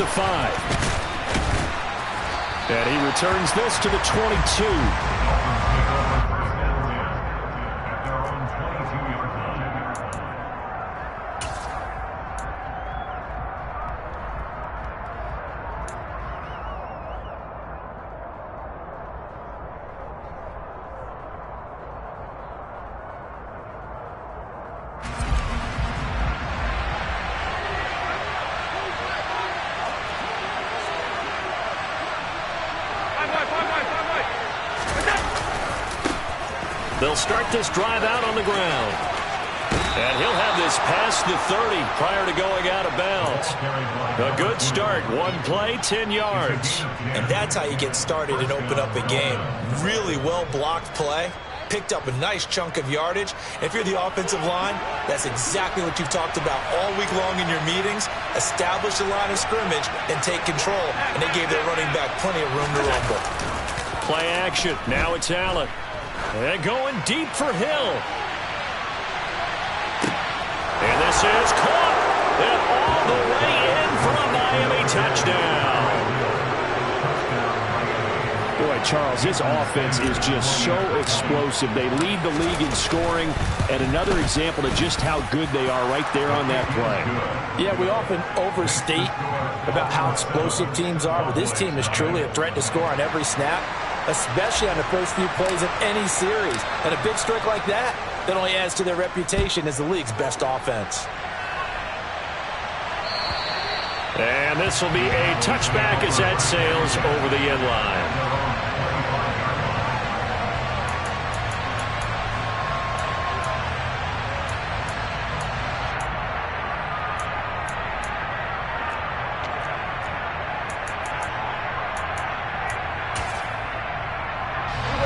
to 5. And he returns this to the 22. They'll start this drive out on the ground. And he'll have this past the 30 prior to going out of bounds. A good start. One play, 10 yards. And that's how you get started and open up a game. Really well-blocked play. Picked up a nice chunk of yardage. If you're the offensive line, that's exactly what you've talked about all week long in your meetings. Establish the line of scrimmage and take control. And they gave their running back plenty of room to rumble. Play action. Now it's Allen. And going deep for Hill. And this is caught. And all the way in for a Miami touchdown. Boy, Charles, this offense is just so explosive. They lead the league in scoring. And another example of just how good they are right there on that play. Yeah, we often overstate about how explosive teams are. But this team is truly a threat to score on every snap, especially on the first few plays of any series. And a big streak like that only adds to their reputation as the league's best offense. And this will be a touchback as that sails over the end line.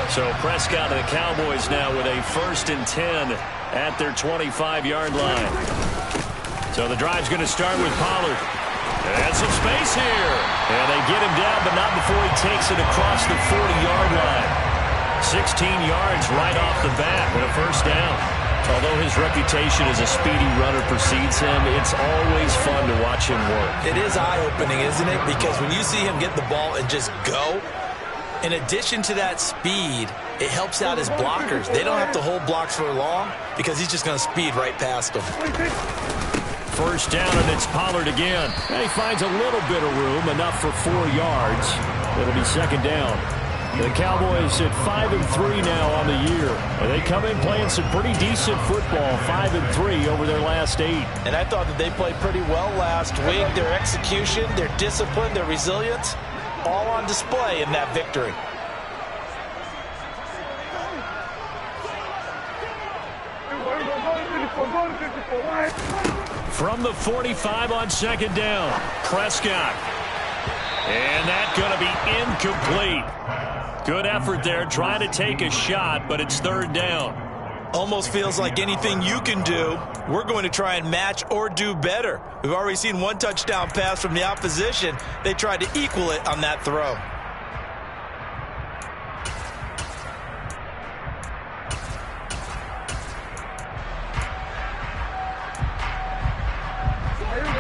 So Prescott and the Cowboys now with a 1st and 10 at their 25-yard line. So the drive's going to start with Pollard. And some space here. And they get him down, but not before he takes it across the 40-yard line. 16 yards right off the bat and a 1st down. Although his reputation as a speedy runner precedes him, it's always fun to watch him work. It is eye-opening, isn't it? Because when you see him get the ball and just go, in addition to that speed, it helps out his blockers. They don't have to hold blocks for long because he's just going to speed right past them. 1st down, and it's Pollard again. And he finds a little bit of room, enough for 4 yards. It'll be 2nd down. The Cowboys at 5-3 now on the year. And they come in playing some pretty decent football, 5-3 over their last 8. And I thought that they played pretty well last week. Their execution, their discipline, their resilience, all on display in that victory. From the 45 on 2nd down, Prescott. And that's going to be incomplete. Good effort there, trying to take a shot, but it's 3rd down. Almost feels like anything you can do, we're going to try and match or do better. We've already seen one touchdown pass from the opposition. They tried to equal it on that throw.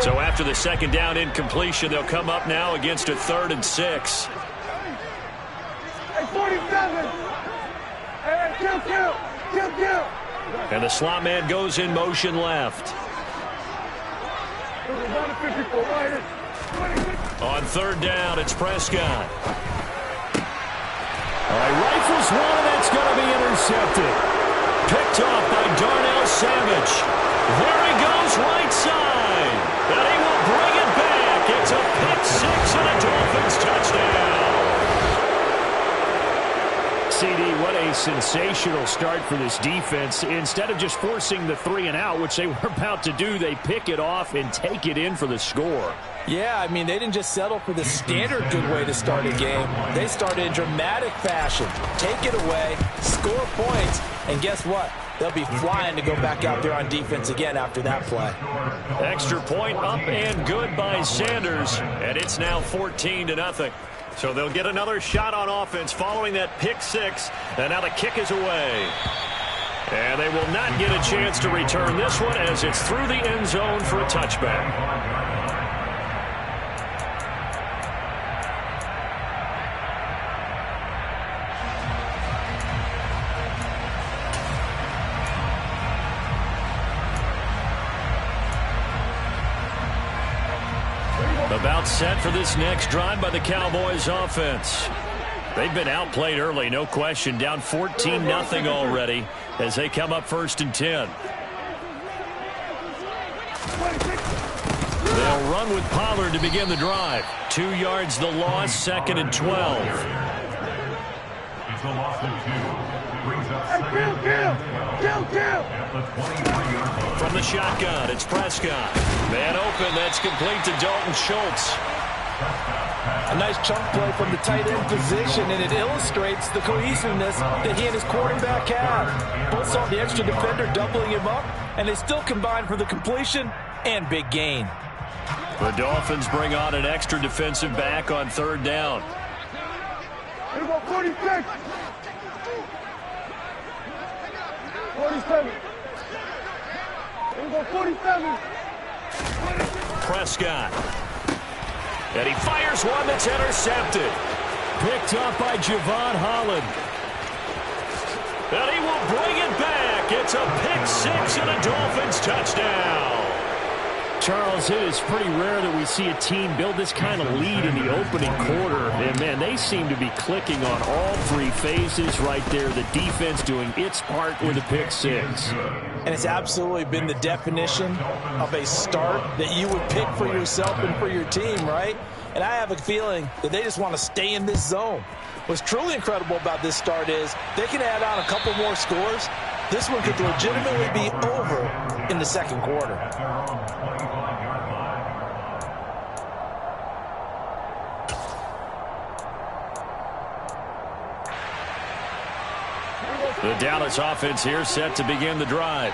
So after the 2nd down incompletion, they'll come up now against a 3rd and 6. Hey, 47! Hey, kill! And the slot man goes in motion left. On 3rd down, it's Prescott. All right, rifles one, and that's going to be intercepted. Picked off by Darnell Savage. There he goes, right side. And he will bring it back. It's a pick 6 and a Dolphins touchdown. CD, what a sensational start for this defense. Instead of just forcing the 3 and out, which they were about to do, they pick it off and take it in for the score. Yeah, I mean, they didn't just settle for the standard good way to start a game. They started in dramatic fashion. Take it away, score points, and guess what? They'll be flying to go back out there on defense again after that play. Extra point up and good by Sanders, and it's now 14-0. So they'll get another shot on offense following that pick 6, and now the kick is away. And they will not get a chance to return this one as it's through the end zone for a touchback. About set for this next drive by the Cowboys offense. They've been outplayed early, no question. Down 14-0 already as they come up 1st and 10. They'll run with Pollard to begin the drive. 2 yards the loss, 2nd and 12. It's a loss of 2. Brings up kill. From the shotgun, it's Prescott. Man open, that's complete to Dalton Schultz. A nice chunk play from the tight end position, and it illustrates the cohesiveness that he and his quarterback have. Both saw the extra defender doubling him up, and they still combined for the completion and big gain. The Dolphins bring on an extra defensive back on 3rd down. Here we go, 46. 47. Here we go, 47. Prescott. And he fires one that's intercepted. Picked up by Javon Holland. And he will bring it back. It's a pick 6 and a Dolphins touchdown. Charles, it is pretty rare that we see a team build this kind of lead in the opening quarter. And, man, they seem to be clicking on all 3 phases right there. The defense doing its part with a pick 6. And it's absolutely been the definition of a start that you would pick for yourself and for your team, right? And I have a feeling that they just want to stay in this zone. What's truly incredible about this start is they can add on a couple more scores. This one could legitimately be over in the 2nd quarter. The Dallas offense here set to begin the drive.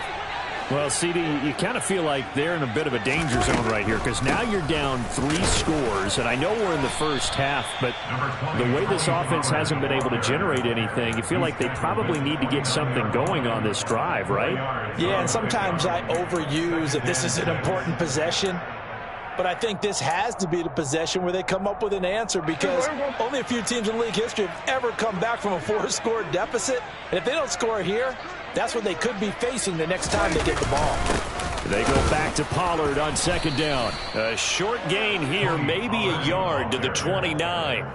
Well, CD, you kind of feel like they're in a bit of a danger zone right here because now you're down 3 scores, and I know we're in the first half, but the way this offense hasn't been able to generate anything, you feel like they probably need to get something going on this drive, right? Yeah, and sometimes I overuse that this is an important possession. But I think this has to be the possession where they come up with an answer because only a few teams in league history have ever come back from a 4-score deficit. And if they don't score here, that's what they could be facing the next time they get the ball. They go back to Pollard on 2nd down. A short gain here, maybe a yard to the 29.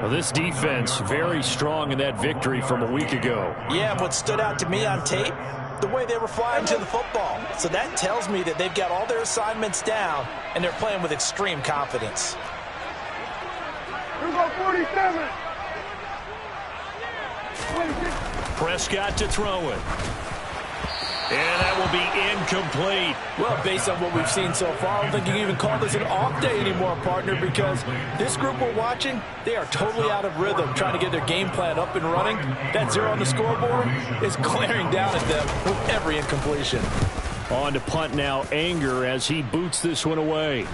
Well, this defense very strong in that victory from a week ago. Yeah, what stood out to me on tape, the way they were flying to the football. So that tells me that they've got all their assignments down and they're playing with extreme confidence. Here we go, 47. 26. Prescott to throw it. And that will be incomplete. Well, based on what we've seen so far, I don't think you can even call this an off day anymore, partner, because this group we're watching, they are totally out of rhythm, trying to get their game plan up and running. That 0 on the scoreboard is glaring down at them with every incompletion. On to punt now, Anger as he boots this one away.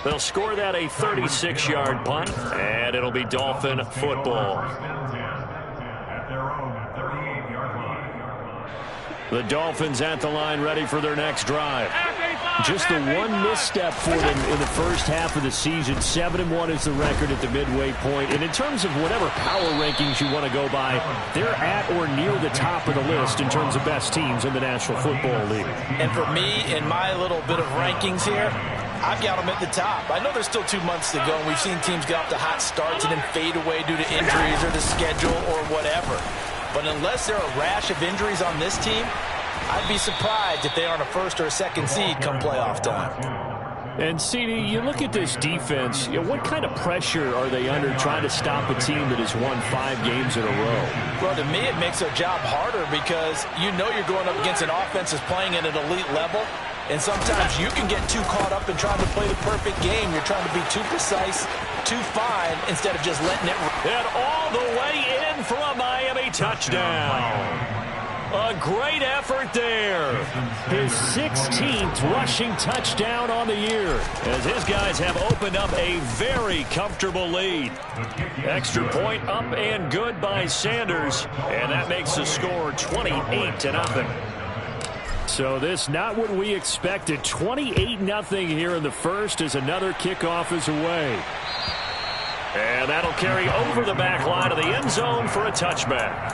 They'll score that a 36-yard punt, and it'll be Dolphin football. The Dolphins at the line ready for their next drive. Just the one misstep for them in the first half of the season. 7-1 is the record at the midway point. And in terms of whatever power rankings you want to go by, they're at or near the top of the list in terms of best teams in the National Football League. And for me, in my little bit of rankings here, I've got them at the top. I know there's still 2 months to go, and we've seen teams get off to hot starts and then fade away due to injuries or the schedule or whatever. But unless there are a rash of injuries on this team, I'd be surprised if they aren't a 1st or a 2nd seed come playoff time. And, CD, you look at this defense, what kind of pressure are they under trying to stop a team that has won 5 games in a row? Well, to me, it makes their job harder because you know you're going up against an offense that's playing at an elite level. And sometimes you can get too caught up in trying to play the perfect game. You're trying to be too precise, too fine, instead of just letting it run. And all the way in for a Miami touchdown. A great effort there. His 16th rushing touchdown on the year. As his guys have opened up a very comfortable lead. Extra point up and good by Sanders. And that makes the score 28-0. So this not what we expected. 28-0 here in the first as another kickoff is away. And that'll carry over the back line of the end zone for a touchback.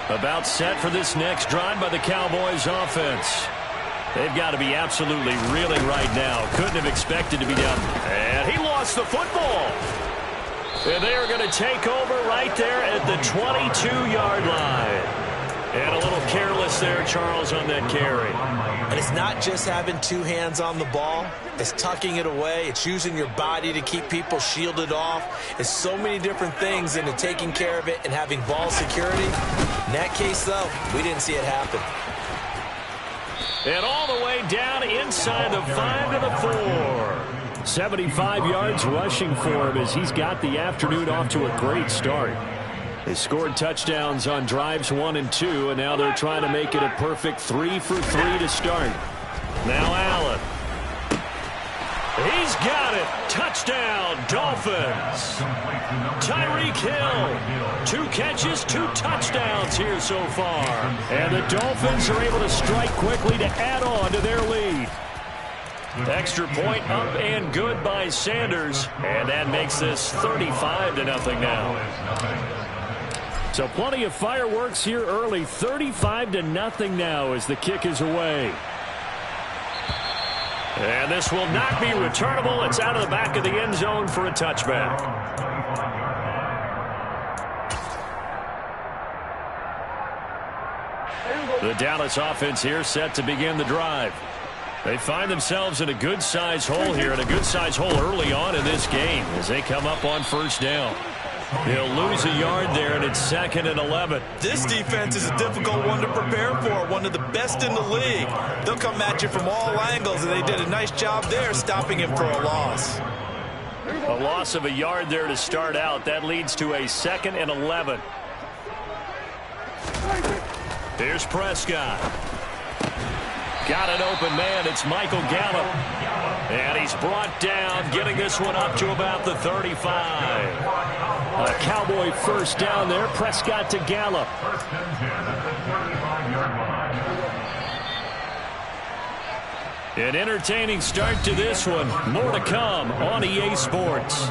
About set for this next drive by the Cowboys offense. They've got to be absolutely reeling right now. Couldn't have expected to be down. And he lost the football. And they are going to take over right there at the 22-yard line. And a little careless there, Charles, on that carry. And it's not just having two hands on the ball. It's tucking it away. It's using your body to keep people shielded off. It's so many different things into taking care of it and having ball security. In that case, though, we didn't see it happen. And all the way down inside the 5 to the 4. 75 yards rushing for him as he's got the afternoon off to a great start. They scored touchdowns on drives 1 and 2, and now they're trying to make it a perfect 3 for 3 to start. Now Allen. He's got it. Touchdown, Dolphins. Tyreek Hill. 2 catches, 2 touchdowns here so far. And the Dolphins are able to strike quickly to add on to their lead. Extra point up and good by Sanders. And that makes this 35-0 now. So plenty of fireworks here early. 35-0 now as the kick is away. And this will not be returnable. It's out of the back of the end zone for a touchback. The Dallas offense here set to begin the drive. They find themselves in a good-sized hole here, and a good-sized hole early on in this game as they come up on first down. He'll lose a yard there, and it's 2nd and 11. This defense is a difficult one to prepare for, one of the best in the league. They'll come at you from all angles, and they did a nice job there stopping him for a loss. A loss of a yard there to start out. That leads to a 2nd and 11. Here's Prescott. Got an open man. It's Michael Gallup. And he's brought down, getting this one up to about the 35. A Cowboy first down there. Prescott to Gallup. An entertaining start to this one. More to come on EA Sports.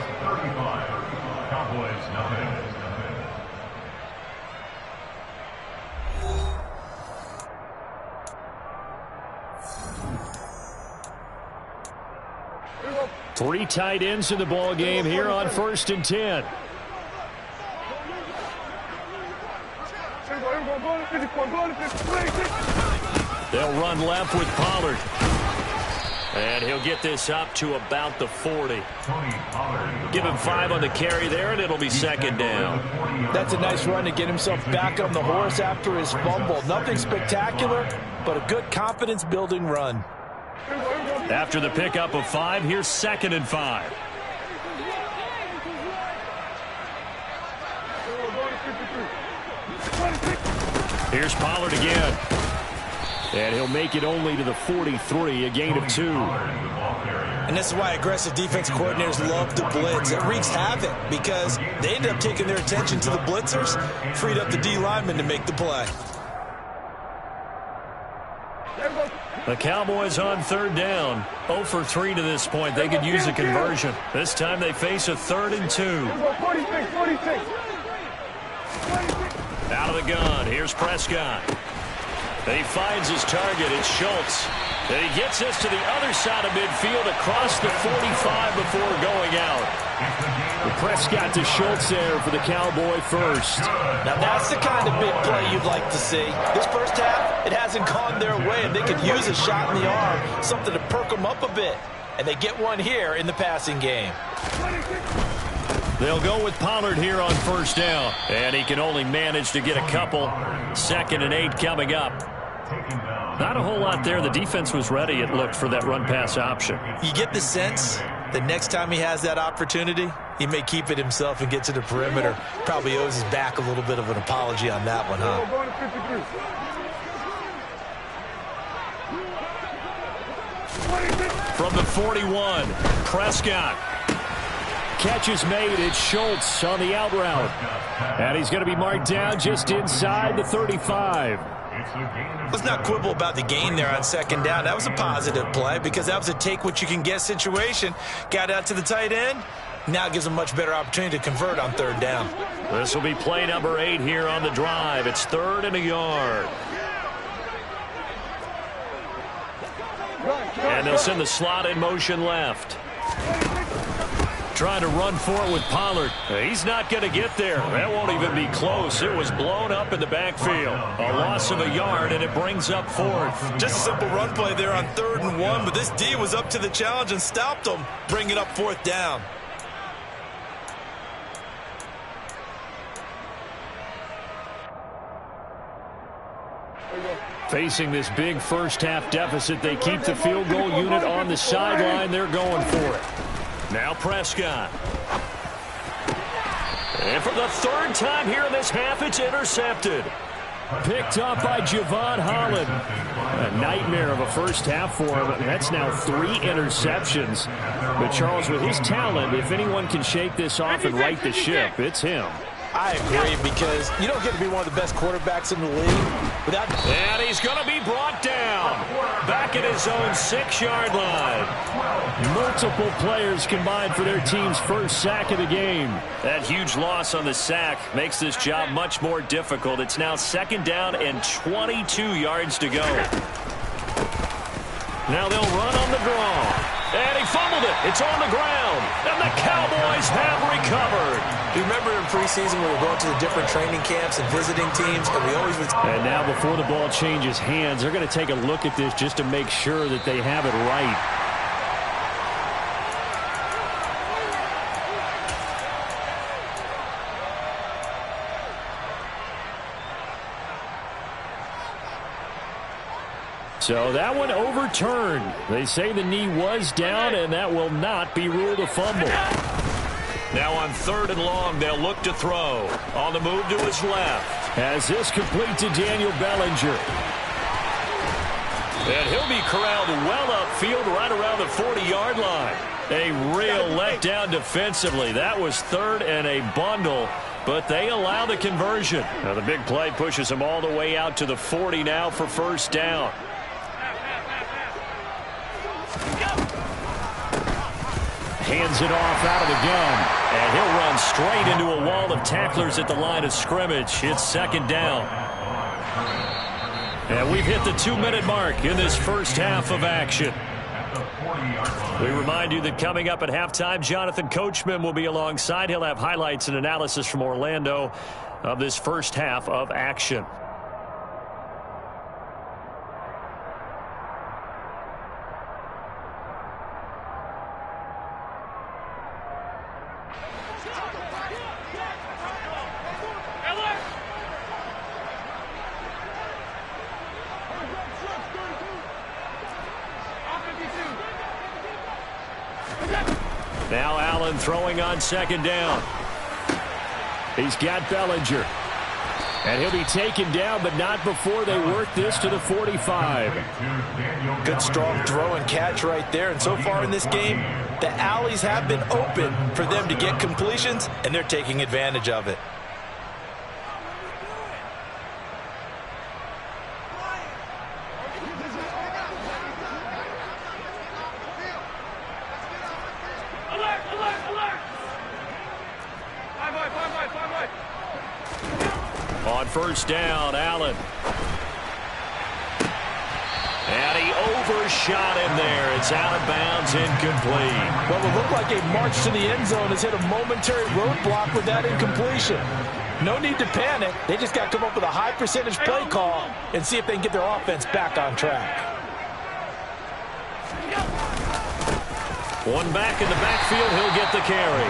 Three tight ends in the ball game here on 1st and 10. They'll run left with Pollard. And he'll get this up to about the 40. Give him 5 on the carry there, and it'll be 2nd down. That's a nice run to get himself back on the horse after his fumble. Nothing spectacular, but a good confidence-building run. After the pickup of 5, here's 2nd and 5. Here's Pollard again. And he'll make it only to the 43, a gain of 2. And this is why aggressive defense coordinators love to blitz. It wreaks havoc because they end up taking their attention to the blitzers, freed up the D lineman to make the play. The Cowboys on 3rd down. 0 for 3 to this point. They could use a conversion. This time they face a 3rd and 2. Out of the gun. Here's Prescott. He finds his target. It's Schultz. And he gets this to the other side of midfield across the 45 before going out. Prescott to Schultz there for the Cowboy first. Now that's the kind of big play you'd like to see. This first half, it hasn't gone their way, and they could use a shot in the arm, something to perk them up a bit. And they get one here in the passing game. They'll go with Pollard here on first down. And he can only manage to get a couple. 2nd and 8 coming up. Not a whole lot there. The defense was ready, it looked, for that run-pass option. You get the sense that next time he has that opportunity, he may keep it himself and get to the perimeter. Probably owes his back a little bit of an apology on that one, huh? From the 41, Prescott. Catch is made. It's Schultz on the out route. And he's going to be marked down just inside the 35. Let's not quibble about the gain there on 2nd down. That was a positive play because that was a take-what-you-can-get situation. Got out to the tight end, Now it gives them much better opportunity to convert on third down. This will be play number 8 here on the drive. It's 3rd and a yard. And they'll send the slot in motion left. Trying to run for it with Pollard. He's not going to get there. That won't even be close. It was blown up in the backfield. A loss of a yard, and it brings up 4th. Just a simple run play there on 3rd and 1, but this D was up to the challenge and stopped them, bringing up 4th down. Facing this big first-half deficit, they keep the field goal unit on the sideline. They're going for it. Now Prescott. And for the 3rd time here in this half, it's intercepted. Picked up by Javon Holland. A nightmare of a first half for him. That's now 3 interceptions. But Charles, with his talent, if anyone can shake this off and right the ship, it's him. I agree, because you don't get to be one of the best quarterbacks in the league without... And he's going to be brought down. Back at his own 6-yard line. Multiple players combined for their team's first sack of the game. That huge loss on the sack makes this job much more difficult. It's now 2nd down and 22 yards to go. Now they'll run on the draw. And he fumbled it. It's on the ground. And the Cowboys have recovered. You remember in preseason when we were going to the different training camps and visiting teams, and we always would... And now before the ball changes hands, they're going to take a look at this just to make sure that they have it right. So that one overturned. They say the knee was down, and that will not be ruled a fumble. Now on 3rd and long, they'll look to throw. On the move to his left. As this complete to Daniel Bellinger. And he'll be corralled well upfield right around the 40-yard line. A real letdown defensively. That was 3rd and a bundle, but they allow the conversion. Now the big play pushes them all the way out to the 40 now for 1st down. Hands it off out of the gun. And he'll run straight into a wall of tacklers at the line of scrimmage. It's 2nd down. And we've hit the 2-minute mark in this first half of action. We remind you that coming up at halftime, Jonathan Coachman will be alongside. He'll have highlights and analysis from Orlando of this first half of action. Now Allen throwing on 2nd down. He's got Bellinger. And he'll be taken down, but not before they work this to the 45. Good strong throw and catch right there. And so far in this game, the alleys have been open for them to get completions, and they're taking advantage of it. On 1st down, Allen. And he overshot him there. It's out of bounds, incomplete. What will look like a march to the end zone has hit a momentary roadblock with that incompletion. No need to panic. They just got to come up with a high percentage play call and see if they can get their offense back on track. One back in the backfield, he'll get the carry.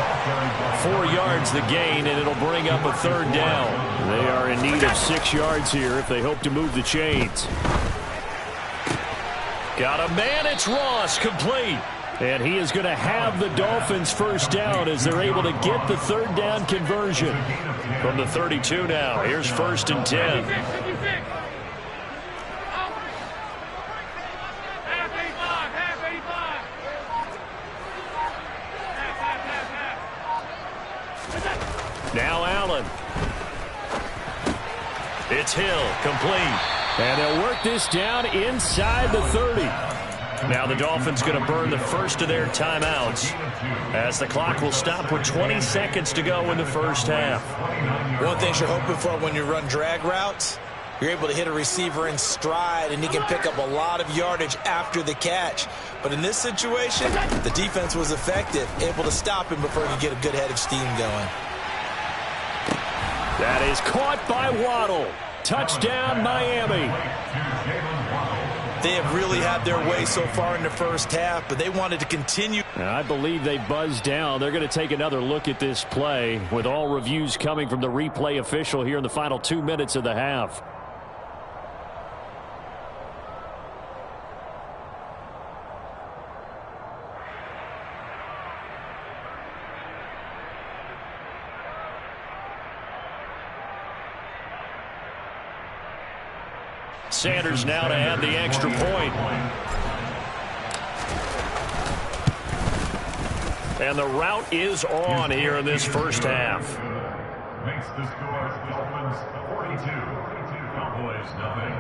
4 yards the gain, and it'll bring up a 3rd down. They are in need of 6 yards here if they hope to move the chains. Got a man, it's Ross, complete. And he is going to have the Dolphins' 1st down as they're able to get the 3rd down conversion. From the 32 now, here's 1st and 10. Now Allen. It's Hill, complete. And they'll work this down inside the 30. Now the Dolphins going to burn the first of their timeouts as the clock will stop with 20 seconds to go in the first half. One thing you're hoping for when you run drag routes, you're able to hit a receiver in stride, and he can pick up a lot of yardage after the catch. But in this situation, the defense was effective, able to stop him before he could get a good head of steam going. That is caught by Waddle. Touchdown, Miami. They have really had their way so far in the first half, but they wanted to continue. I believe they buzzed down. They're going to take another look at this play with all reviews coming from the replay official here in the final 2 minutes of the half. Sanders now to add the extra point. And the route is on here in this first half. Makes the score Dolphins 42, Cowboys nothing.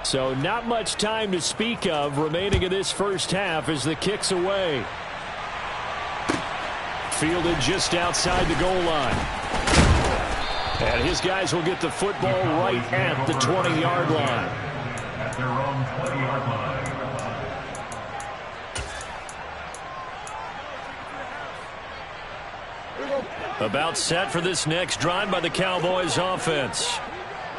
So not much time to speak of remaining in this first half as the kick's away. Fielded just outside the goal line. And his guys will get the football right at the 20-yard line. At their own 20-yard line. About set for this next drive by the Cowboys offense.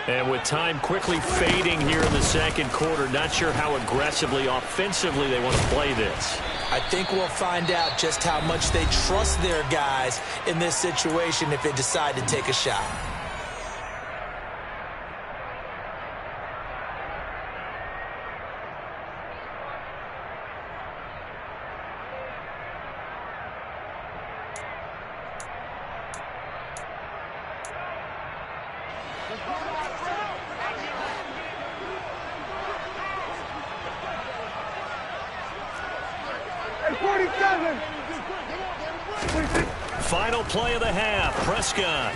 And with time quickly fading here in the second quarter, not sure how aggressively, offensively they want to play this. I think we'll find out just how much they trust their guys in this situation if they decide to take a shot. Final play of the half, Prescott.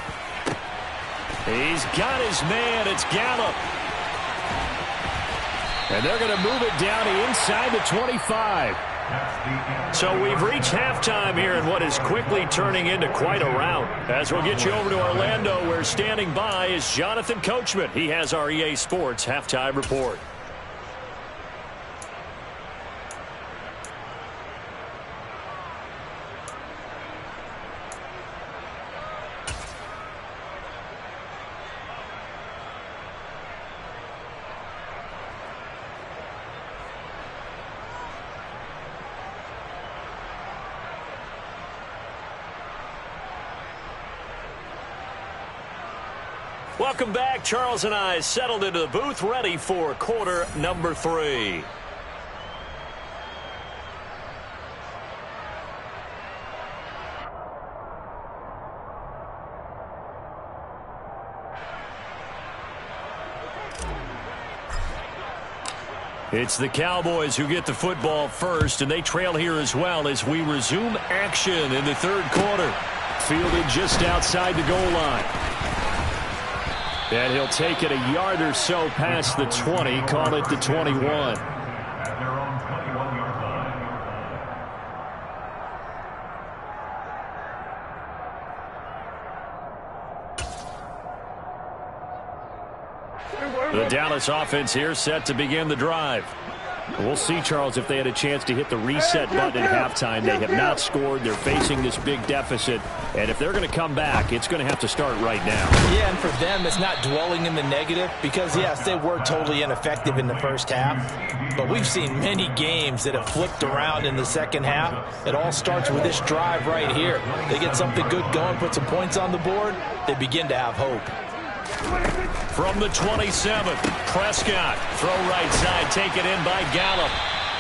He's got his man, it's Gallup. And they're going to move it down inside the 25. So we've reached halftime here in what is quickly turning into quite a rout. As we'll get you over to Orlando, where standing by is Jonathan Coachman. He has our EA Sports halftime report. Welcome back. Charles and I settled into the booth, ready for quarter number 3. It's the Cowboys who get the football first, and they trail here as well as we resume action in the third quarter. Fielded just outside the goal line. And he'll take it a yard or so past the 20, call it the 21. At their own 21-yard line. The Dallas offense here set to begin the drive. We'll see, Charles, if they had a chance to hit the reset button at halftime. They have not scored. They're facing this big deficit. And if they're going to come back, it's going to have to start right now. Yeah, and for them, it's not dwelling in the negative because, yes, they were totally ineffective in the first half. But we've seen many games that have flipped around in the second half. It all starts with this drive right here. They get something good going, put some points on the board, they begin to have hope. From the 27th, Prescott, throw right side, taken in by Gallup.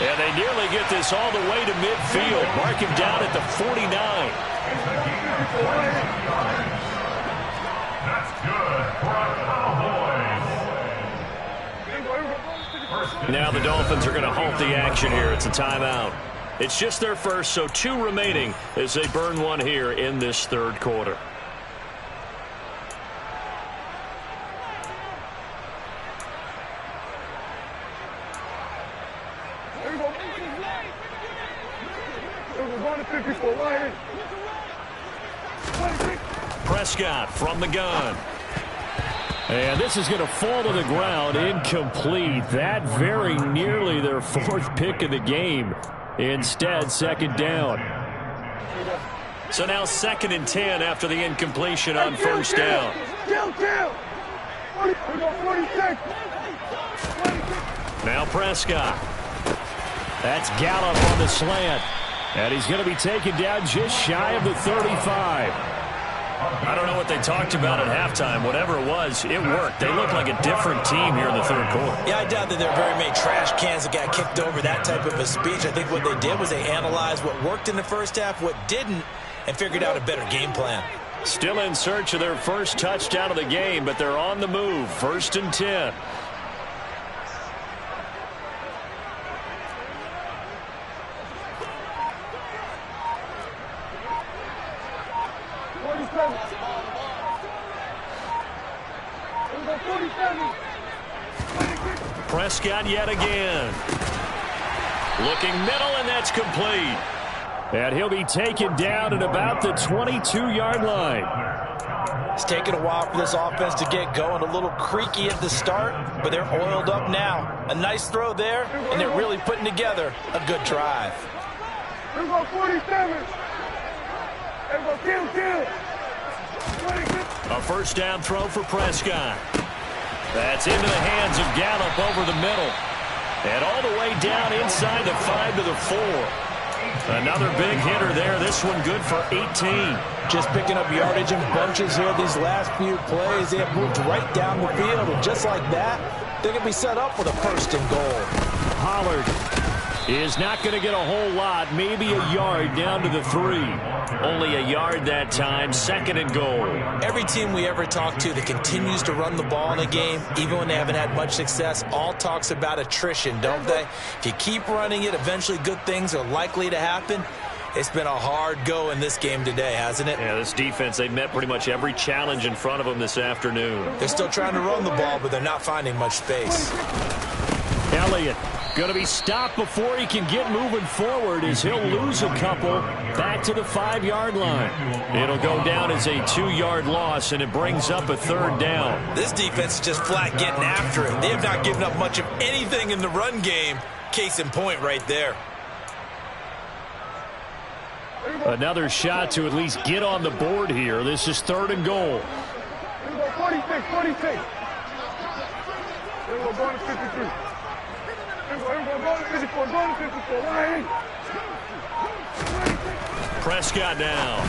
And they nearly get this all the way to midfield. Mark him down at the 49. That's good for a Cowboys. Now the Dolphins are going to halt the action here. It's a timeout. It's just their first, so 2 remaining as they burn one here in this third quarter. Prescott from the gun. And this is going to fall to the ground, incomplete. That very nearly their 4th pick of the game. Instead, second down. So now 2nd and 10 after the incompletion on first down. Now Prescott. That's Gallup on the slant. And he's going to be taken down just shy of the 35. I don't know what they talked about at halftime. Whatever it was, it worked. They look like a different team here in the third quarter. Yeah, I doubt that there are very many trash cans that got kicked over that type of a speech. I think what they did was they analyzed what worked in the first half, what didn't, and figured out a better game plan. Still in search of their first touchdown of the game, but they're on the move. 1st and 10. Prescott yet again. Looking middle, and that's complete. And he'll be taken down at about the 22-yard line. It's taken a while for this offense to get going. A little creaky at the start, but they're oiled up now. A nice throw there, and they're really putting together a good drive. Here we go, 47. Here we go, kill. A first down throw for Prescott. That's into the hands of Gallup over the middle. And all the way down inside the 5 to the 4. Another big hitter there. This one good for 18. Just picking up yardage in bunches here these last few plays. They have moved right down the field. And just like that, they're going to be set up with a 1st and goal. Pollard is not going to get a whole lot. Maybe a yard down to the 3. Only a yard that time. 2nd and goal. Every team we ever talk to that continues to run the ball in a game, even when they haven't had much success, all talks about attrition, don't they? If you keep running it, eventually good things are likely to happen. It's been a hard go in this game today, hasn't it? Yeah, this defense, they met pretty much every challenge in front of them this afternoon. They're still trying to run the ball, but they're not finding much space. Elliott going to be stopped before he can get moving forward as he'll lose a couple back to the 5-yard line. It'll go down as a 2-yard loss, and it brings up a 3rd down. This defense is just flat getting after it. They have not given up much of anything in the run game. Case in point right there. Another shot to at least get on the board here. This is 3rd and goal. Here we go, 46. Here we go, going to 53. Here we go, going to 54. Right. Prescott now.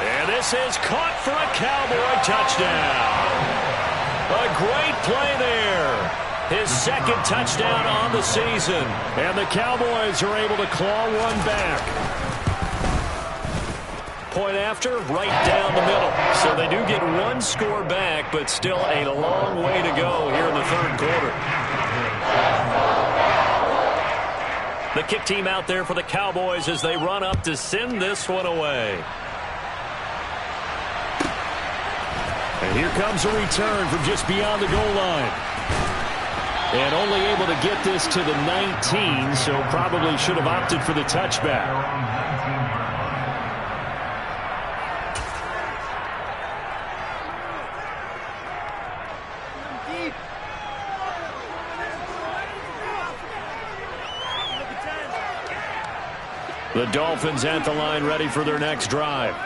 And this is caught for a Cowboy touchdown. A great play there. His 2nd touchdown on the season. And the Cowboys are able to claw one back. Point after, right down the middle. So they do get 1 score back, but still a long way to go here in the 3rd quarter. The kick team out there for the Cowboys as they run up to send this one away. And here comes a return from just beyond the goal line. And only able to get this to the 19, so probably should have opted for the touchback. The Dolphins at the line ready for their next drive.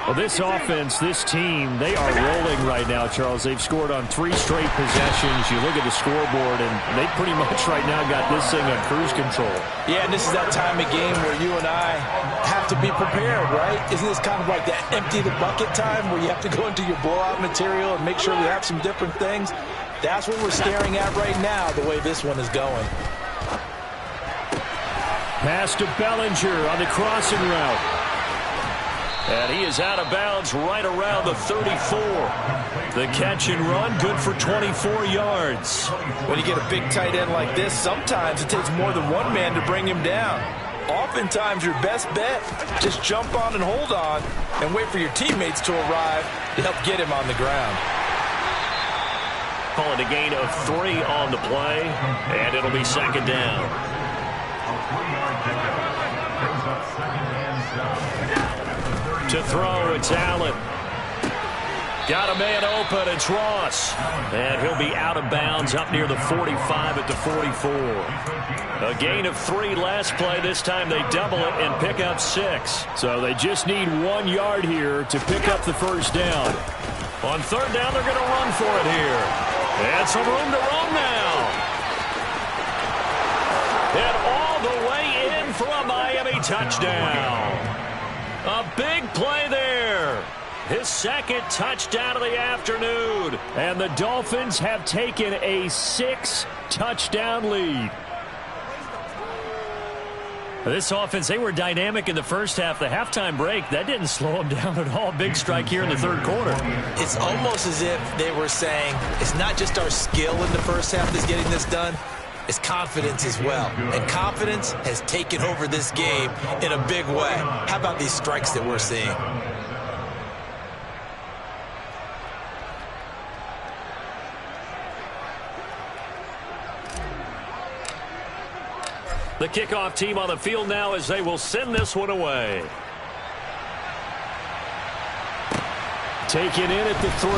Well, this offense, this team, they are rolling right now, Charles. They've scored on 3 straight possessions. You look at the scoreboard, and they pretty much right now got this thing on cruise control. Yeah, and this is that time of game where you and I have to be prepared, right? Isn't this kind of like that empty the bucket time where you have to go into your blowout material and make sure we have some different things? That's what we're staring at right now, the way this one is going. Pass to Bellinger on the crossing route. And he is out of bounds right around the 34. The catch and run, good for 24 yards. When you get a big tight end like this, sometimes it takes more than one man to bring him down. Oftentimes, your best bet, just jump on and hold on and wait for your teammates to arrive to help get him on the ground. Call it a gain of 3 on the play, and it'll be second down. To throw, it's Allen. Got a man open, it's Ross. And he'll be out of bounds up near the 45 at the 44. A gain of 3 last play. This time they double it and pick up 6. So they just need 1 yard here to pick up the first down. On third down, they're going to run for it here. And some room to run now. And all the way in for a Miami touchdown. A big play there. His second touchdown of the afternoon. And the Dolphins have taken a 6-touchdown lead. This offense, they were dynamic in the first half. The halftime break, that didn't slow them down at all. Big strike here in the third quarter. It's almost as if they were saying, it's not just our skill in the first half that's getting this done. It's confidence as well. And confidence has taken over this game in a big way. How about these strikes that we're seeing? The kickoff team on the field now as they will send this one away. Taken in at the 3.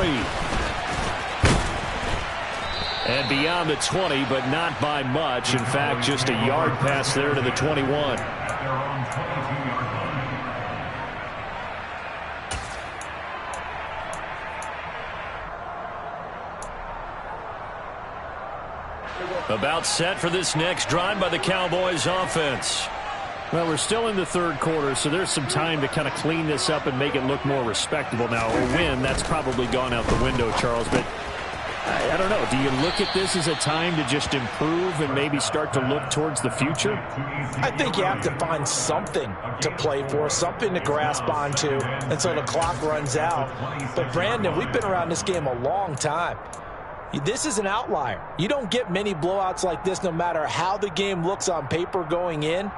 And beyond the 20, but not by much. In fact, just a yard pass there to the 21. About set for this next drive by the Cowboys offense. Well, we're still in the third quarter, so there's some time to kind of clean this up and make it look more respectable. Now, a win, that's probably gone out the window, Charles, but I don't know. Do you look at this as a time to just improve and maybe start to look towards the future? I think you have to find something to play for, something to grasp onto until the clock runs out. But, Brandon, we've been around this game a long time. This is an outlier. You don't get many blowouts like this no matter how the game looks on paper going in.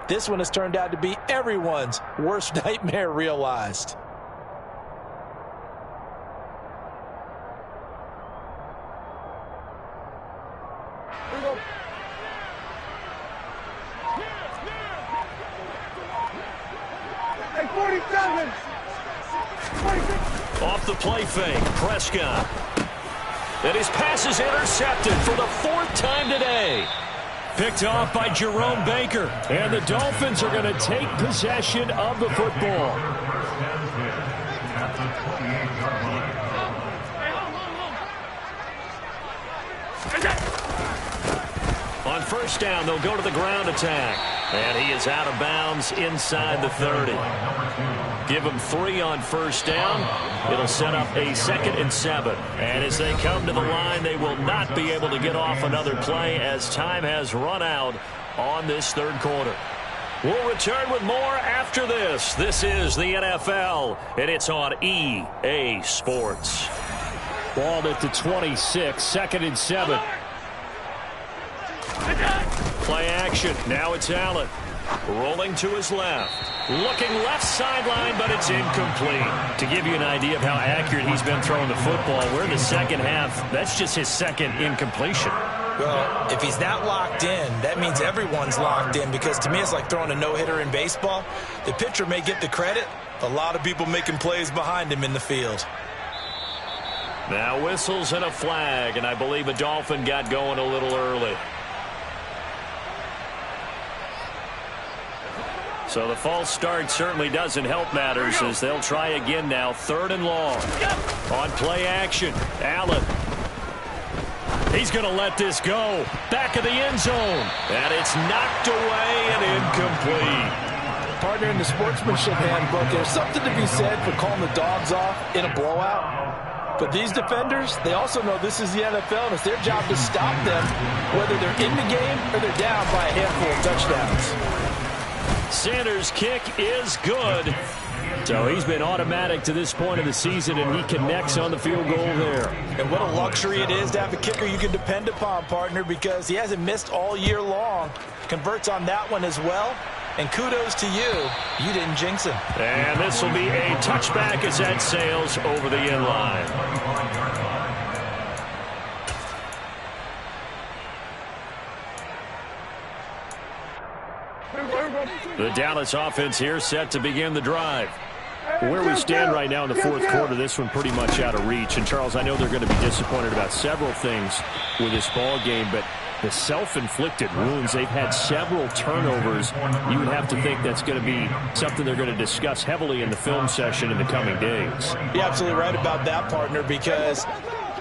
This one has turned out to be everyone's worst nightmare realized. Hey, 47. 46. Off the play fake, Prescott. And his pass is intercepted for the 4th time today. Picked off by Jerome Baker. And the Dolphins are going to take possession of the football. On first down, they'll go to the ground attack. And he is out of bounds inside the 30. Give him 3 on first down. It'll set up a 2nd and 7. And as they come to the line, they will not be able to get off another play as time has run out on this third quarter. We'll return with more after this. This is the NFL, and it's on EA Sports. Ball at the 26, 2nd and 7. Play action. Now it's Allen. Rolling to his left. Looking left sideline, but it's incomplete. To give you an idea of how accurate he's been throwing the football, we're in the second half. That's just his 2nd incompletion. Well, if he's not locked in, that means everyone's locked in, because to me it's like throwing a no-hitter in baseball. The pitcher may get the credit. A lot of people making plays behind him in the field. Now whistles and a flag, and I believe a Dolphin got going a little early. So the false start certainly doesn't help matters as they'll try again now. 3rd and long. On play action, Allen. He's going to let this go. Back of the end zone. And it's knocked away and incomplete. Partner, in the sportsmanship handbook, there's something to be said for calling the dogs off in a blowout. But these defenders, they also know this is the NFL, and it's their job to stop them, whether they're in the game or they're down by a handful of touchdowns. Sanders' kick is good. So he's been automatic to this point of the season, and he connects on the field goal there. And what a luxury it is to have a kicker you can depend upon, partner, because he hasn't missed all year long. Converts on that one as well. And kudos to you. You didn't jinx him. And this will be a touchback as that sails over the end line. The Dallas offense here set to begin the drive. Where we stand right now in the fourth quarter, this one pretty much out of reach. And, Charles, I know they're going to be disappointed about several things with this ball game, but the self-inflicted wounds, they've had several turnovers. You would have to think that's going to be something they're going to discuss heavily in the film session in the coming days. You're absolutely right about that, partner, because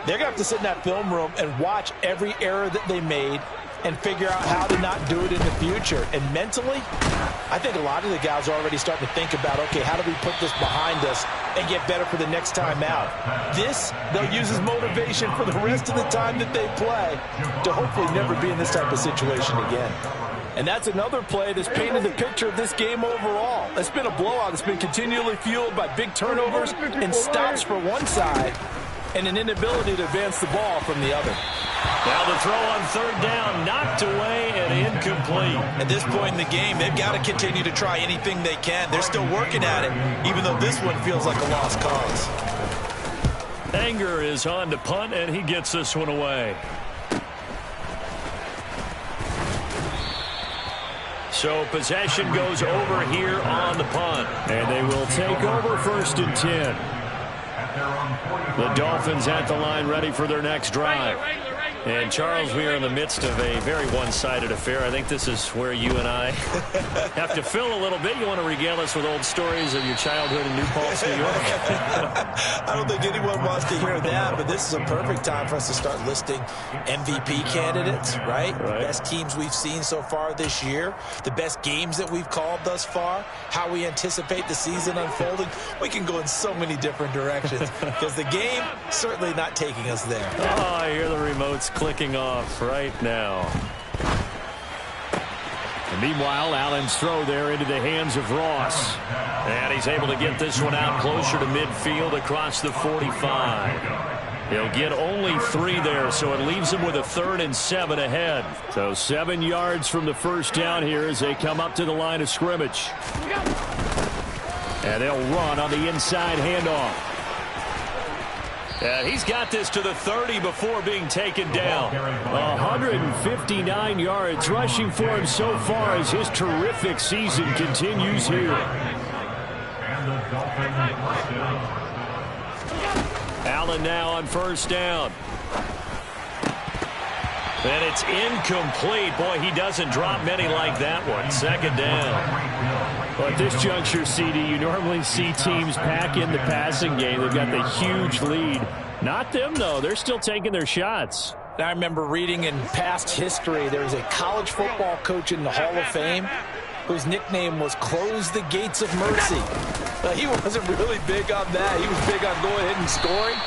they're going to have to sit in that film room and watch every error that they made and figure out how to not do it in the future. And mentally, I think a lot of the guys are already starting to think about, okay, how do we put this behind us and get better for the next time out? This, they'll use as motivation for the rest of the time that they play to hopefully never be in this type of situation again. And that's another play that's painted the picture of this game overall. It's been a blowout. It's been continually fueled by big turnovers and stops for one side and an inability to advance the ball from the other. Now the throw on third down, knocked away and incomplete. At this point in the game, they've got to continue to try anything they can. They're still working at it, even though this one feels like a lost cause. Anger is on to punt, and he gets this one away. So possession goes over here on the punt. And they will take over 1st and 10. The Dolphins at the line ready for their next drive. And, Charles, we are in the midst of a very one-sided affair. I think this is where you and I have to fill a little bit. You want to regale us with old stories of your childhood in New Paltz, New York? I don't think anyone wants to hear that, but this is a perfect time for us to start listing MVP candidates, right? Best teams we've seen so far this year, the best games that we've called thus far, how we anticipate the season unfolding. We can go in so many different directions because the game certainly not taking us there. Oh, I hear the remotes clicking off right now. And meanwhile, Allen's throw there into the hands of Ross. And he's able to get this one out closer to midfield across the 45. He'll get only 3 there, so it leaves him with a 3rd and 7 ahead. So 7 yards from the first down here as they come up to the line of scrimmage. And they'll run on the inside handoff. And he's got this to the 30 before being taken down. 159 yards rushing for him so far as his terrific season continues here. Allen now on 1st down. And it's incomplete. Boy, he doesn't drop many like that one. 2nd down. Well, at this juncture, CD, you normally see teams pack in the passing game. They've got the huge lead. Not them, though. They're still taking their shots. I remember reading in past history, there was a college football coach in the Hall of Fame whose nickname was Close the Gates of Mercy. He wasn't really big on that. He was big on going ahead and scoring.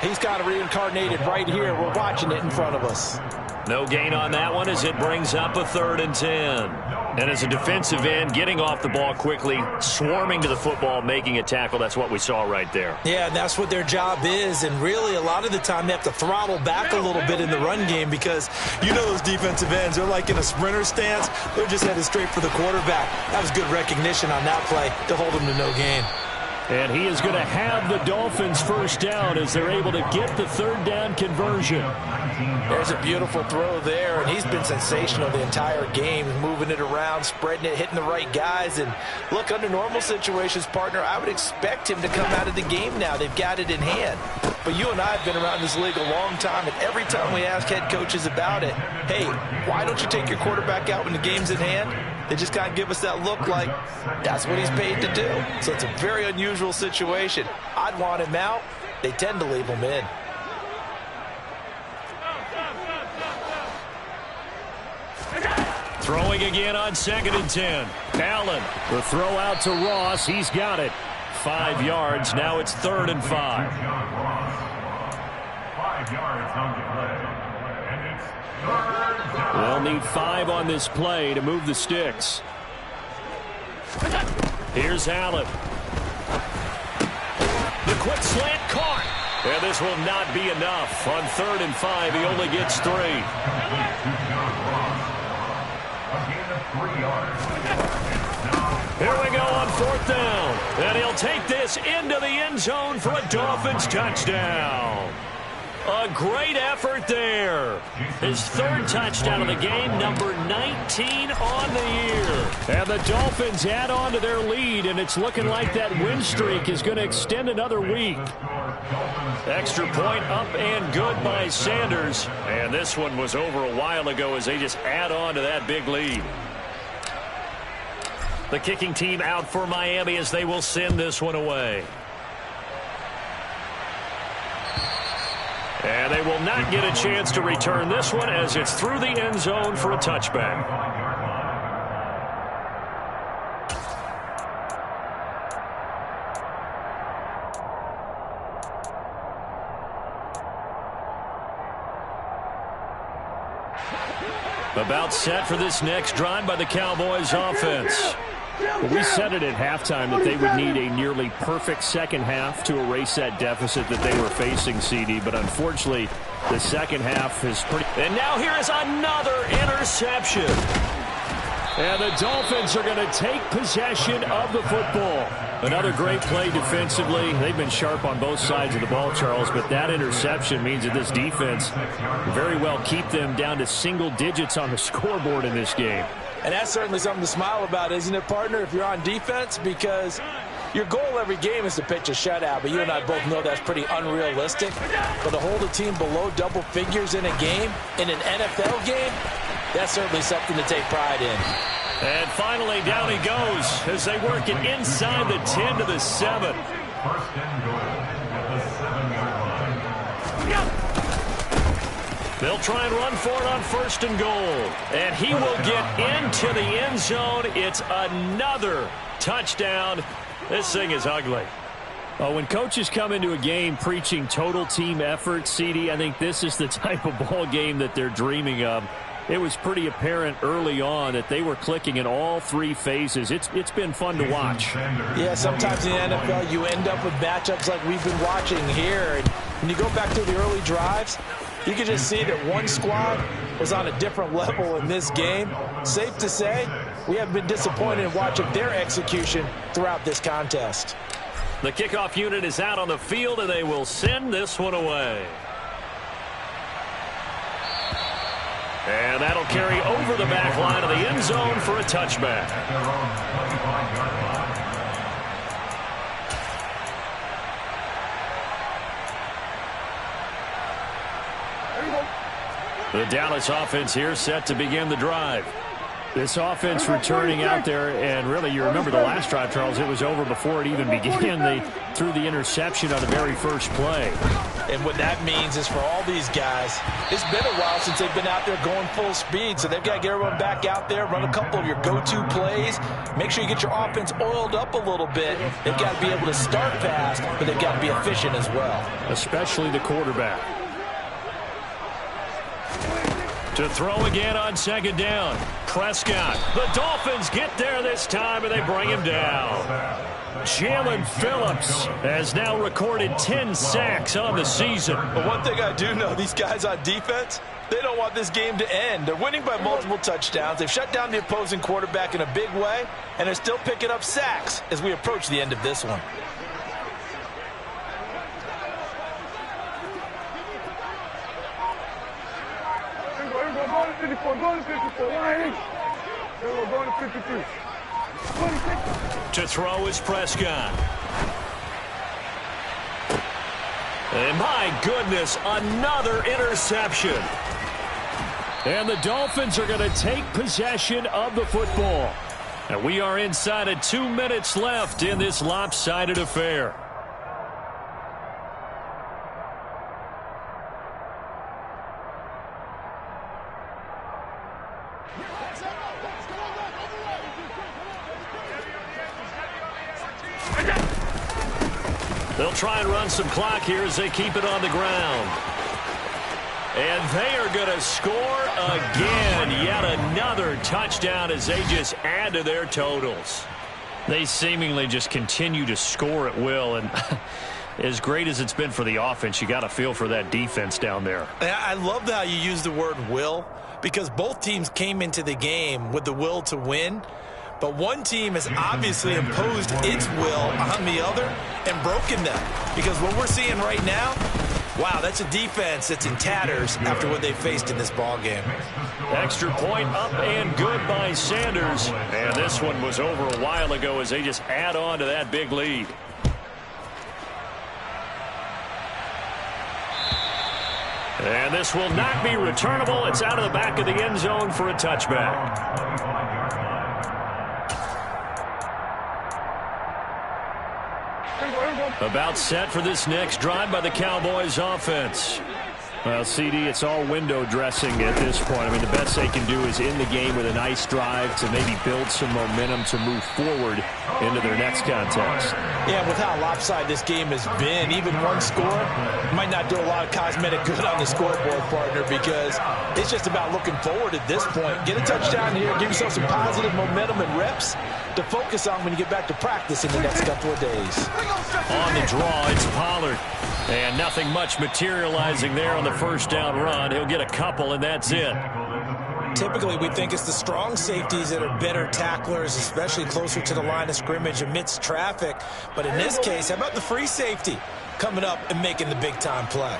He's kind of reincarnated right here. We're watching it in front of us. No gain on that one as it brings up a 3rd and 10. And as a defensive end, getting off the ball quickly, swarming to the football, making a tackle, that's what we saw right there. Yeah, and that's what their job is. And really, a lot of the time, they have to throttle back a little bit in the run game because you know those defensive ends, they're like in a sprinter stance. They're just headed straight for the quarterback. That was good recognition on that play to hold him to no gain. And he is going to have the Dolphins 1st down as they're able to get the 3rd down conversion. There's a beautiful throw there, and he's been sensational the entire game, moving it around, spreading it, hitting the right guys. And look, under normal situations, partner, I would expect him to come out of the game now. They've got it in hand. But you and I have been around this league a long time, and every time we ask head coaches about it, hey, why don't you take your quarterback out when the game's in hand? They just kind of give us that look like that's what he's paid to do. So it's a very unusual situation. I'd want him out. They tend to leave him in. Throwing again on 2nd and 10. Allen. The throw out to Ross. He's got it. 5 yards. Now it's 3rd and 5. 5 yards on the play. And it's 3rd down. They'll need 5 on this play to move the sticks. Here's Allen. The quick slant caught. And this will not be enough. On 3rd and 5, he only gets 3. Here we go on 4th down. And he'll take this into the end zone for a Dolphins touchdown. A great effort there. His 3rd touchdown of the game, number 19 on the year. And the Dolphins add on to their lead, and it's looking like that win streak is going to extend another week. Extra point up and good by Sanders. And this one was over a while ago as they just add on to that big lead. The kicking team out for Miami as they will send this one away. And they will not get a chance to return this one as it's through the end zone for a touchback. About set for this next drive by the Cowboys offense. Well, we said it at halftime that they would need a nearly perfect second half to erase that deficit that they were facing, CD. But unfortunately, the second half is pretty... And now here is another interception. And the Dolphins are going to take possession of the football. Another great play defensively. They've been sharp on both sides of the ball, Charles, but that interception means that this defense very well keep them down to single digits on the scoreboard in this game. And that's certainly something to smile about, isn't it, partner, if you're on defense? Because your goal every game is to pitch a shutout, but you and I both know that's pretty unrealistic. But to hold a team below double figures in a game, in an NFL game, that's certainly something to take pride in. And finally, down he goes as they work it inside the 10 to the 7. 1st and goal at the 7-yard line. They'll try and run for it on 1st and goal. And he will get into the end zone. It's another touchdown. This thing is ugly. Oh, when coaches come into a game preaching total team effort, CD, I think this is the type of ball game that they're dreaming of. It was pretty apparent early on that they were clicking in all 3 phases. It's been fun to watch. Yeah, sometimes in the NFL you end up with matchups like we've been watching here. And when you go back to the early drives, you can just see that one squad was on a different level in this game. Safe to say, we have been disappointed in watching their execution throughout this contest. The kickoff unit is out on the field, and they will send this one away. And that'll carry over the back line of the end zone for a touchback. The Dallas offense here set to begin the drive. This offense returning out there, and really, you remember the last drive, Charles, it was over before it even began. They threw the interception on the very first play. And what that means is for all these guys, it's been a while since they've been out there going full speed, so they've got to get everyone back out there, run a couple of your go-to plays, make sure you get your offense oiled up a little bit. They've got to be able to start fast, but they've got to be efficient as well. Especially the quarterback. To throw again on 2nd down. Prescott. The Dolphins get there this time, and they bring him down. Jalen Phillips has now recorded 10 sacks on the season. But one thing I do know, these guys on defense, they don't want this game to end. They're winning by multiple touchdowns. They've shut down the opposing quarterback in a big way, and they're still picking up sacks as we approach the end of this one. To throw is Prescott. And my goodness, another interception. And the Dolphins are going to take possession of the football. And we are inside of 2 minutes left in this lopsided affair. They'll try and run some clock here as they keep it on the ground. And they are going to score again. Yet another touchdown as they just add to their totals. They seemingly just continue to score at will, and as great as it's been for the offense, you got to feel for that defense down there. I love how you use the word will, because both teams came into the game with the will to win, but one team has obviously imposed its will on the other and broken them. Because what we're seeing right now, wow, that's a defense that's in tatters after what they faced in this ball game. Extra point up and good by Sanders. And this one was over a while ago as they just add on to that big lead. And this will not be returnable. It's out of the back of the end zone for a touchback. About set for this next drive by the Cowboys offense. Well, CD, it's all window dressing at this point. I mean, the best they can do is in the game with a nice drive to maybe build some momentum to move forward into their next contest. Yeah, with how lopsided this game has been, even one score might not do a lot of cosmetic good on the scoreboard, partner, because it's just about looking forward at this point. Get a touchdown here, give yourself some positive momentum and reps to focus on when you get back to practice in the next couple of days. On the draw, it's Pollard. And nothing much materializing there on the first down run. He'll get a couple, and that's it. Typically, we think it's the strong safeties that are better tacklers, especially closer to the line of scrimmage amidst traffic. But in this case, how about the free safety coming up and making the big-time play?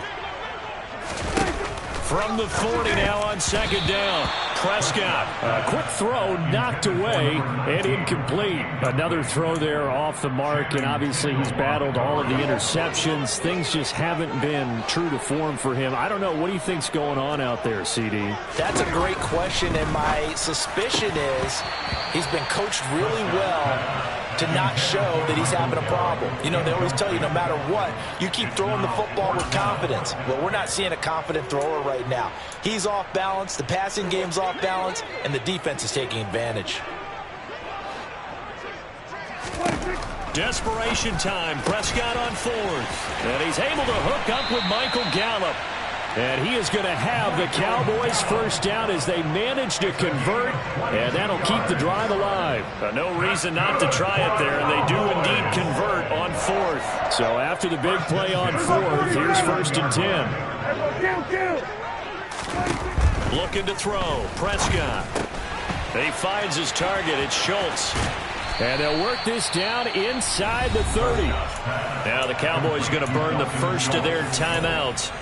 From the 40 now on second down. Prescott. A quick throw knocked away and incomplete. Another throw there off the mark, and obviously he's battled all of the interceptions. Things just haven't been true to form for him. I don't know. What do you think's going on out there, CD? That's a great question, and my suspicion is he's been coached really well to not show that he's having a problem. You know, they always tell you no matter what, you keep throwing the football with confidence. Well, we're not seeing a confident thrower right now. He's off balance, the passing game's off balance, and the defense is taking advantage. Desperation time. Prescott on fourth. And he's able to hook up with Michael Gallup. And he is going to have the Cowboys first down as they manage to convert, and that'll keep the drive alive. No reason not to try it there, and they do indeed convert on fourth. So after the big play on fourth, here's first and 10. Looking to throw. Prescott. He finds his target. It's Schultz. And they'll work this down inside the 30. Now the Cowboys going to burn the first of their timeouts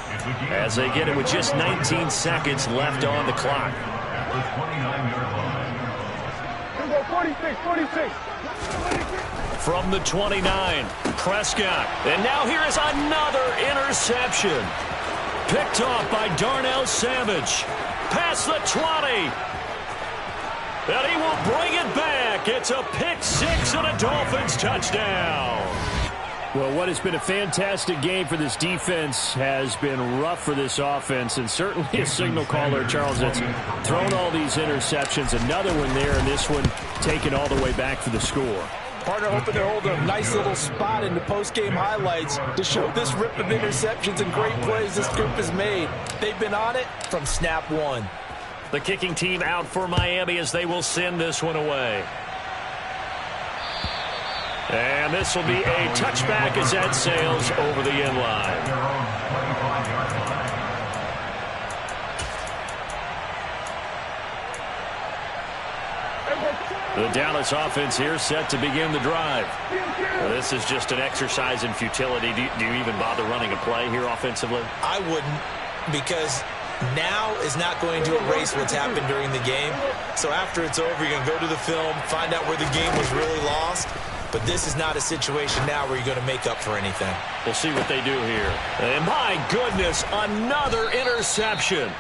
as they get it with just 19 seconds left on the clock. 46. From the 29, Prescott. And now here is another interception. Picked off by Darnell Savage. Past the 20. And he will bring it back. It's a pick six and a Dolphins touchdown. Well, what has been a fantastic game for this defense has been rough for this offense, and certainly a signal caller, Charles, that's thrown all these interceptions. Another one there, and this one taken all the way back for the score. Partner hoping to hold a nice little spot in the post-game highlights to show this rip of interceptions and great plays this group has made. They've been on it from snap one. The kicking team out for Miami as they will send this one away. And this will be a touchback as that sails over the end line. The Dallas offense here set to begin the drive. Well, this is just an exercise in futility. Do you even bother running a play here offensively? I wouldn't, because now is not going to erase what's happened during the game. So after it's over, you're going to go to the film, find out where the game was really lost. But this is not a situation now where you're going to make up for anything. We'll see what they do here. And my goodness, another interception.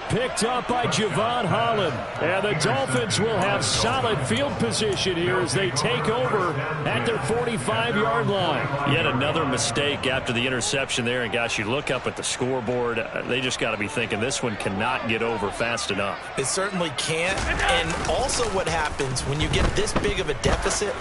Picked up by Javon Holland. And the Dolphins will have solid field position here as they take over at their 45-yard line. Yet another mistake after the interception there. And, gosh, you look up at the scoreboard. They just got to be thinking this one cannot get over fast enough. It certainly can't. And also what happens when you get this big of a deficit,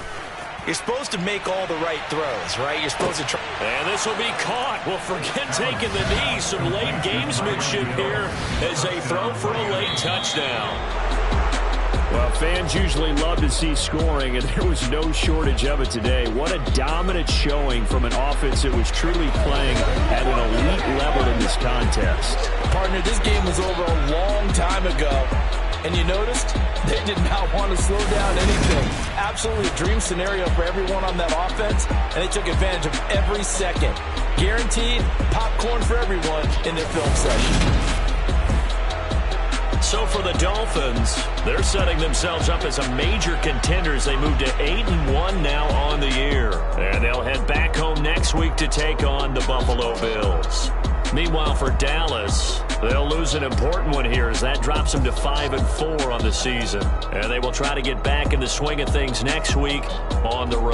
you're supposed to make all the right throws, right? You're supposed to try. And this will be caught. Well, forget taking the knee. Some late gamesmanship here as they throw for a late touchdown. Well, fans usually love to see scoring, and there was no shortage of it today. What a dominant showing from an offense that was truly playing at an elite level in this contest. Partner, this game was over a long time ago, and you noticed they did not want to slow down anything. Absolutely a dream scenario for everyone on that offense, and they took advantage of every second. Guaranteed popcorn for everyone in their film session. So for the Dolphins, they're setting themselves up as a major contender as they move to 8-1 now on the year. And they'll head back home next week to take on the Buffalo Bills. Meanwhile, for Dallas, they'll lose an important one here as that drops them to 5-4 on the season. And they will try to get back in the swing of things next week on the road.